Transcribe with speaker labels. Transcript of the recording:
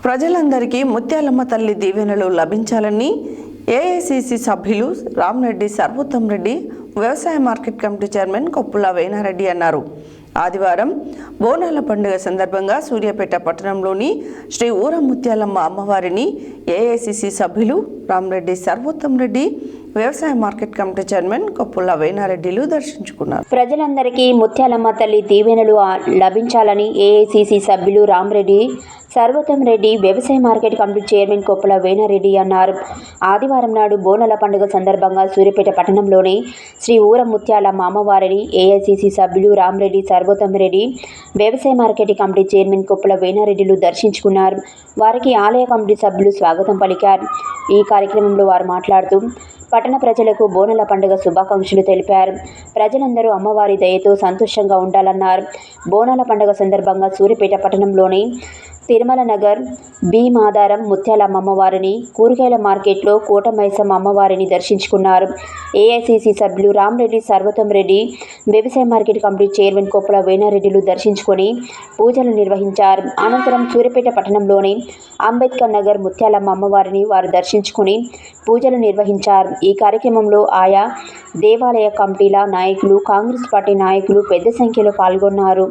Speaker 1: ప్రజలందరికీ ముత్యాలమ్మ తల్లి దీవెనలు లభించాలని ఏఐసిసి సభ్యులు రామరెడ్డి సర్వోత్తం రెడ్డి, వ్యవసాయ market committee chairman Koppula Venareddy అన్నారు. ఆదివారం బోనాల పండుగ సందర్భంగా సూర్యాపేట పట్టణంలోని శ్రీ ఊర ముత్యాలమ్మ అమ్మవారిని ఏఐసిసి సభ్యులు రామరెడ్డి సర్వోత్తం రెడ్డి, వ్యవసాయ మార్కెట్ కమిటీ చైర్మన్ కొప్పుల వేణారెడ్డిలు దర్శించుకున్నారు.
Speaker 2: ప్రజలందరికీ ముత్యాలమ్మ తల్లి దీవెనలు లభించాలని ఏఐసిసి సభ్యులు రామరెడ్డి సర్వోత్తం రెడ్డి, వ్యవసాయ market committee chairman Koppula Venareddy అన్నారు. ఆదివారం నాడు బోనాల పండుగ సందర్భంగా సూర్యాపేట పట్టణంలోని శ్రీ ఊర ముత్యాలమ్మ అమ్మవారిని ఏఐసిసి సభ్యులు రామరెడ్డి సర్వోత్తం రెడ్డి, వ్యవసాయ మార్కెట్ కమిటీ చైర్మన్ కొప్పుల వేణారెడ్డిలు దర్శించుకున్నారు. వారికి ఆలయ కమిటీ సభ్యులు స్వాగతం పలికారు. ఈ కార్యక్రమంలో వారు మాట్లాడుతూ పట్టణ ప్రజలకు బోనాల పండుగ శుభాకాంక్షలు తెలిపారు. ప్రజలందరూ అమ్మవారి దయతో సంతోషంగా ఉండాలన్నారు. బోనాల పండుగ సందర్భంగా సూర్యాపేట పట్టణంలోని తిరుమల నగర్, బి మాదారం ముత్యాలమ్మ అమ్మవారిని, కూరగాయల మార్కెట్లో కోటమైసమ్మ అమ్మవారిని దర్శించుకున్నారు. ఏఐసిసి సభ్యులు రామరెడ్డి సర్వోత్తం రెడ్డి, వ్యవసాయ మార్కెట్ కమిటీ చైర్మన్ కొప్పుల వేణారెడ్డిలు దర్శించుకొని పూజలు నిర్వహించారు. అనంతరం సూర్యాపేట పట్టణంలోని అంబేద్కర్ నగర్ ముత్యాలమ్మ అమ్మవారిని వారు దర్శించుకొని పూజలు నిర్వహించారు. ఈ కార్యక్రమంలో ఆయా దేవాలయ కమిటీల నాయకులు, కాంగ్రెస్ పార్టీ నాయకులు పెద్ద సంఖ్యలో పాల్గొన్నారు.